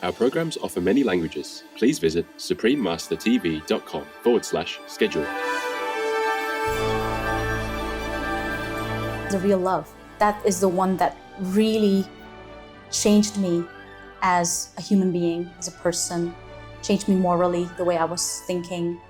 Our programs offer many languages. Please visit suprememastertv.com/schedule. The real love, that is the one that really changed me as a human being, as a person, changed me morally, the way I was thinking,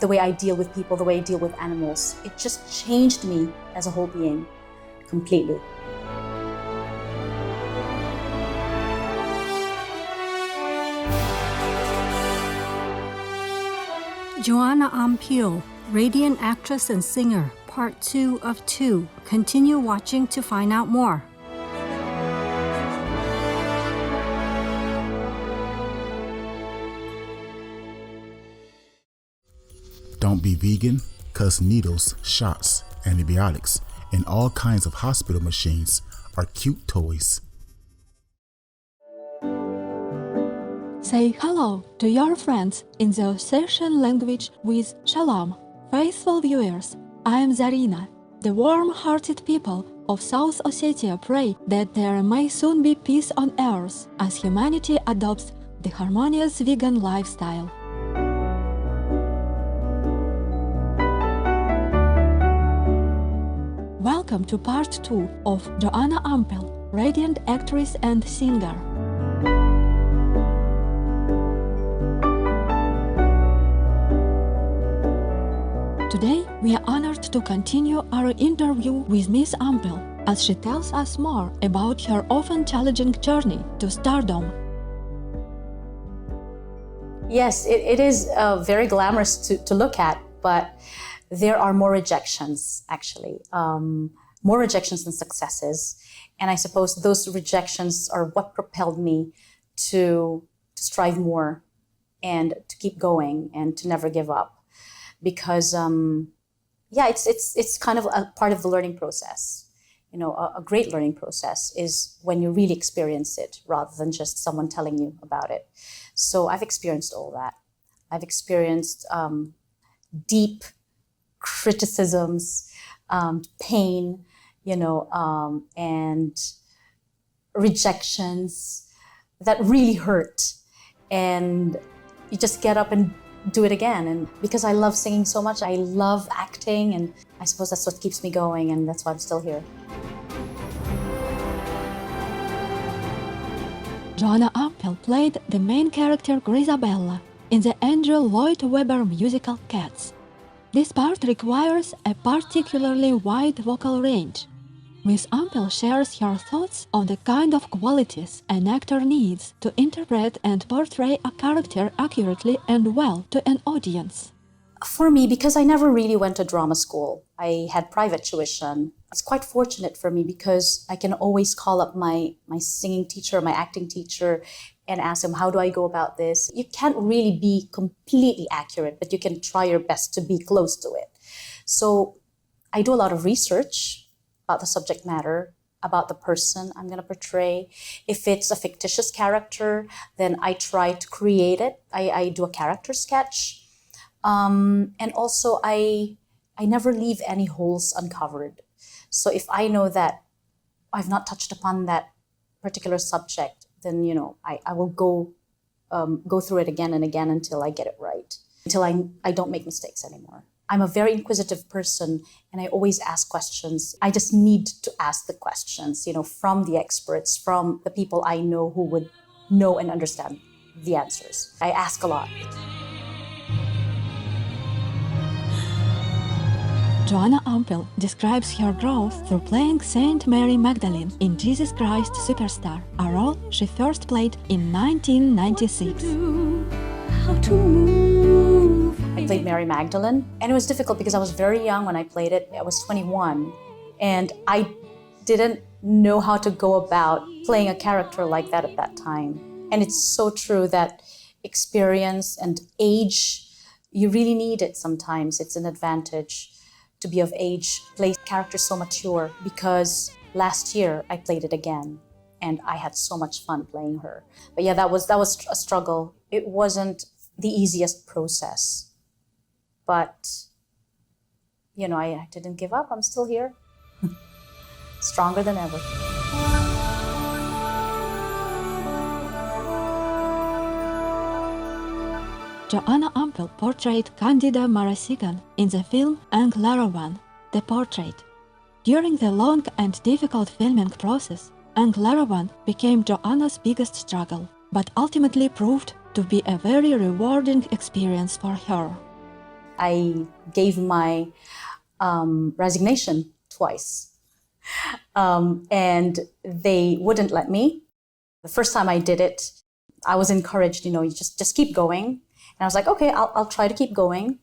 the way I deal with people, the way I deal with animals. It just changed me as a whole being completely. Joanna Ampil, radiant actress and singer, part 2 of 2. Continue watching to find out more. Don't be vegan, cause needles, shots, antibiotics, and all kinds of hospital machines are cute toys. Say hello to your friends in the Ossetian language with Shalom. Faithful viewers, I am Zarina. The warm-hearted people of South Ossetia pray that there may soon be peace on earth as humanity adopts the harmonious vegan lifestyle. Welcome to part 2 of Joanna Ampil, radiant actress and singer. Today, we are honored to continue our interview with Miss Ampil as she tells us more about her often challenging journey to stardom. Yes, it is very glamorous to look at, but there are more rejections, actually, more rejections than successes. And I suppose those rejections are what propelled me to strive more and to keep going and to never give up. Because, it's kind of a part of the learning process. You know, a great learning process is when you really experience it rather than just someone telling you about it. So I've experienced all that. I've experienced deep criticisms, pain, and rejections that really hurt. And you just get up and do it again. And because I love singing so much, I love acting, and I suppose that's what keeps me going, and that's why I'm still here. Joanna Ampil played the main character Grisabella in the Andrew Lloyd Webber musical Cats. This part requires a particularly wide vocal range. Miss Ampil shares her thoughts on the kind of qualities an actor needs to interpret and portray a character accurately and well to an audience. For me, because I never really went to drama school, I had private tuition. It's quite fortunate for me because I can always call up my singing teacher, my acting teacher, and ask them, how do I go about this? You can't really be completely accurate, but you can try your best to be close to it. So I do a lot of research about the subject matter, about the person I'm going to portray. If it's a fictitious character, then I try to create it. I do a character sketch. And also I never leave any holes uncovered. So if I know that I've not touched upon that particular subject, then, I will go through it again and again until I get it right, until I don't make mistakes anymore. I'm a very inquisitive person, and I always ask questions. I just need to ask the questions, from the experts, from the people I know who would know and understand the answers. I ask a lot. Joanna Ampil describes her growth through playing Saint Mary Magdalene in Jesus Christ Superstar, a role she first played in 1996. I played Mary Magdalene, and it was difficult because I was very young when I played it. I was 21, and I didn't know how to go about playing a character like that at that time. And it's so true that experience and age, you really need it sometimes. It's an advantage to be of age, play characters so mature, because last year I played it again and I had so much fun playing her. But yeah, that was a struggle. It wasn't the easiest process, but I didn't give up. I'm still here, stronger than ever. Joanna Ampil portrayed Candida Marasigan in the film Anglarawan, The Portrait. During the long and difficult filming process, Anglarawan became Joanna's biggest struggle, but ultimately proved to be a very rewarding experience for her. I gave my resignation twice, and they wouldn't let me. The first time I did it, I was encouraged, you just keep going. And I was like, okay, I'll try to keep going,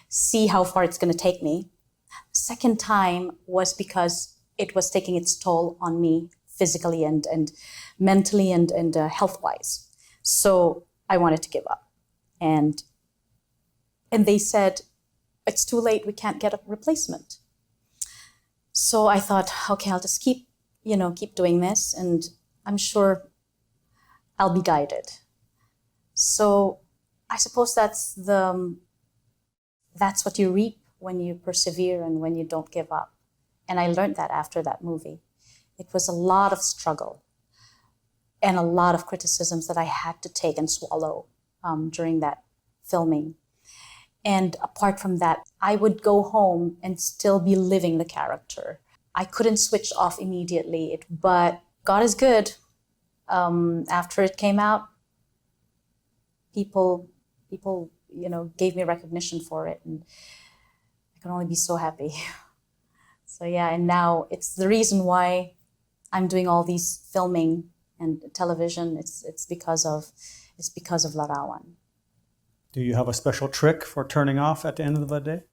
see how far it's going to take me. Second time was because it was taking its toll on me physically and mentally and health-wise. So I wanted to give up. And they said, it's too late, we can't get a replacement. So I thought, okay, I'll just keep doing this, and I'm sure I'll be guided. So I suppose that's what you reap when you persevere and when you don't give up. And I learned that after that movie. It was a lot of struggle and a lot of criticisms that I had to take and swallow during that filming. And apart from that, I would go home and still be living the character. I couldn't switch off immediately, but God is good. After it came out, people gave me recognition for it, and I can only be so happy. So yeah, and now it's the reason why I'm doing all these filming and television. It's because of Larawan. Do you have a special trick for turning off at the end of the day?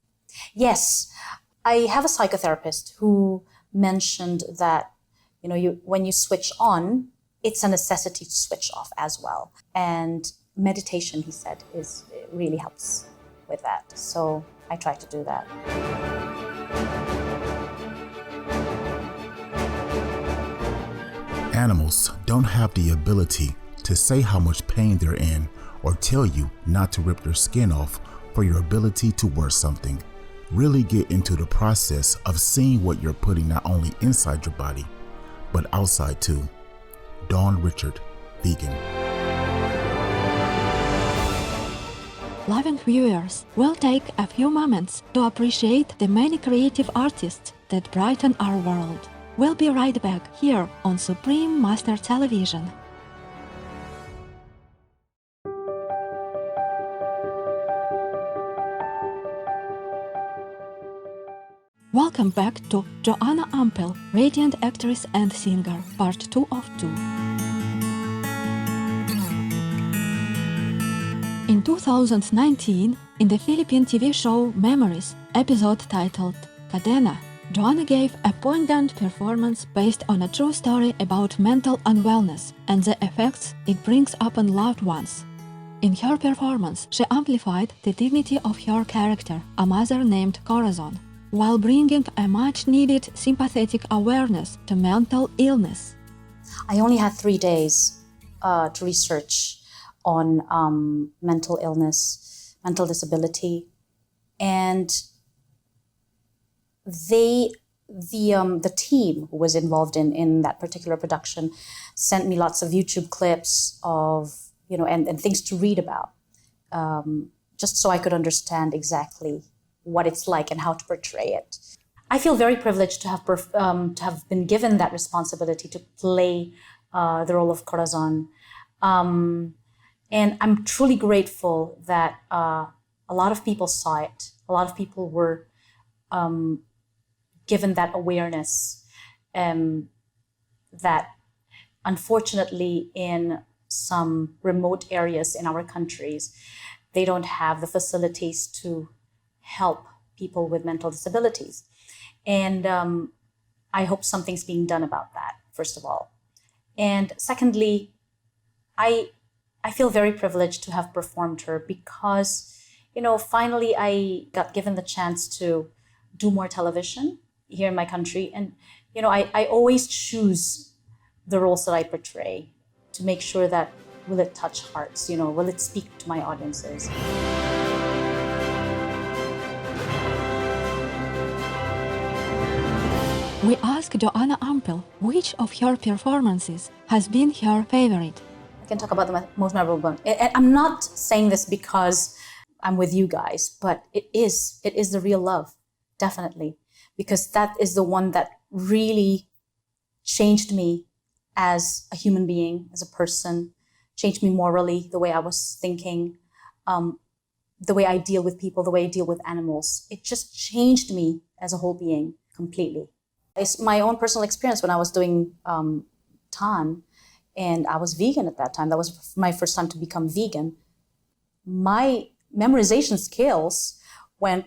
Yes, I have a psychotherapist who mentioned that when you switch on, it's a necessity to switch off as well. And meditation, he said, it really helps with that. So I try to do that. Animals don't have the ability to say how much pain they're in or tell you not to rip their skin off for your ability to wear something. Really get into the process of seeing what you're putting not only inside your body, but outside too. Dawn Richard, vegan. Loving viewers, we'll take a few moments to appreciate the many creative artists that brighten our world. We'll be right back here on Supreme Master Television. Welcome back to Joanna Ampil, Radiant Actress and Singer, Part 2 of 2. In 2019, in the Philippine TV show Memories, episode titled Cadena, Joanna gave a poignant performance based on a true story about mental unwellness and the effects it brings upon loved ones. In her performance, she amplified the dignity of her character, a mother named Corazon, while bringing a much-needed sympathetic awareness to mental illness. I only had 3 days to research on mental illness, mental disability, and the team who was involved in that particular production sent me lots of YouTube clips of and things to read about, just so I could understand exactly what it's like and how to portray it. I feel very privileged to have been given that responsibility to play the role of Corazon. And I'm truly grateful that a lot of people saw it. A lot of people were given that awareness that unfortunately in some remote areas in our countries, they don't have the facilities to help people with mental disabilities. And I hope something's being done about that, first of all. And secondly, I feel very privileged to have performed her because, finally I got given the chance to do more television here in my country. And, I always choose the roles that I portray to make sure that will it touch hearts, will it speak to my audiences. We asked Joanna Ampil which of her performances has been her favorite. I can talk about the most memorable one. And I'm not saying this because I'm with you guys, but it is the real love, definitely. Because that is the one that really changed me as a human being, as a person, changed me morally, the way I was thinking, the way I deal with people, the way I deal with animals. It just changed me as a whole being completely. It's my own personal experience when I was doing TAN, and I was vegan at that time. That was my first time to become vegan. My memorization skills went,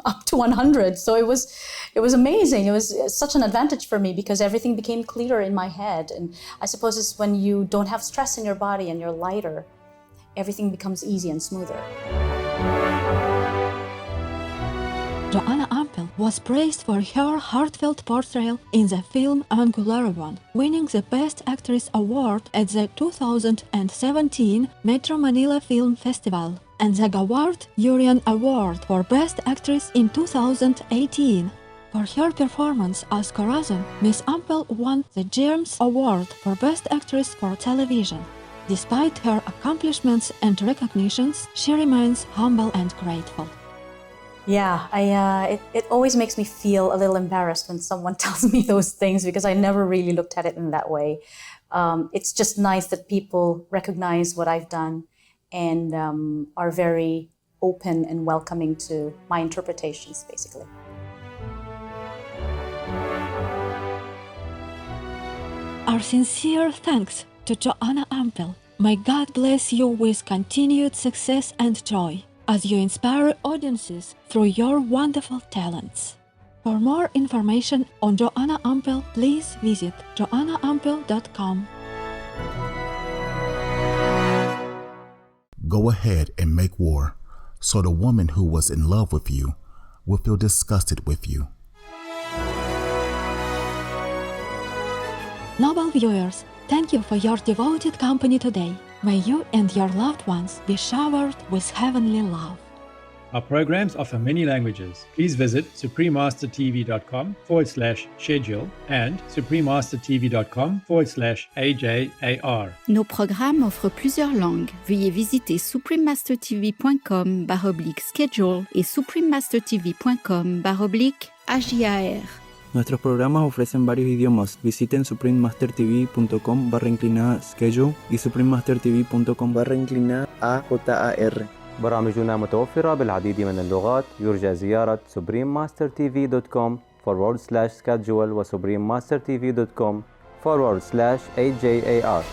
up to 100. So it was amazing. It was such an advantage for me because everything became clearer in my head. And I suppose it's when you don't have stress in your body and you're lighter, everything becomes easy and smoother. Joanna Ampil was praised for her heartfelt portrayal in the film Angularewan, winning the Best Actress award at the 2017 Metro Manila Film Festival and the Gaward Urian Award for Best Actress in 2018. For her performance as Corazon, Miss Ampil won the Germs Award for Best Actress for Television. Despite her accomplishments and recognitions, she remains humble and grateful. Yeah, it always makes me feel a little embarrassed when someone tells me those things because I never really looked at it in that way. It's just nice that people recognize what I've done and are very open and welcoming to my interpretations, basically. Our sincere thanks to Joanna Ampil. May God bless you with continued success and joy as you inspire audiences through your wonderful talents. For more information on Joanna Ampil, please visit joannaampil.com. Go ahead and make war, so the woman who was in love with you will feel disgusted with you. Noble viewers, thank you for your devoted company today. May you and your loved ones be showered with heavenly love. Our programs offer many languages. Please visit suprememastertv.com/schedule and suprememastertv.com/AJAR. Nos programmes offrent plusieurs langues. Veuillez visiter suprememastertv.com/schedule et suprememastertv.com/AJAR. Nuestros programas ofrecen varios idiomas. Visiten suprememastertv.com/schedule y suprememastertv.com/AJAR. برامجنا متوفرة بالعديد من اللغات. يرجى زيارة suprememastertv.com/schedule و suprememastertv.com/AJAR.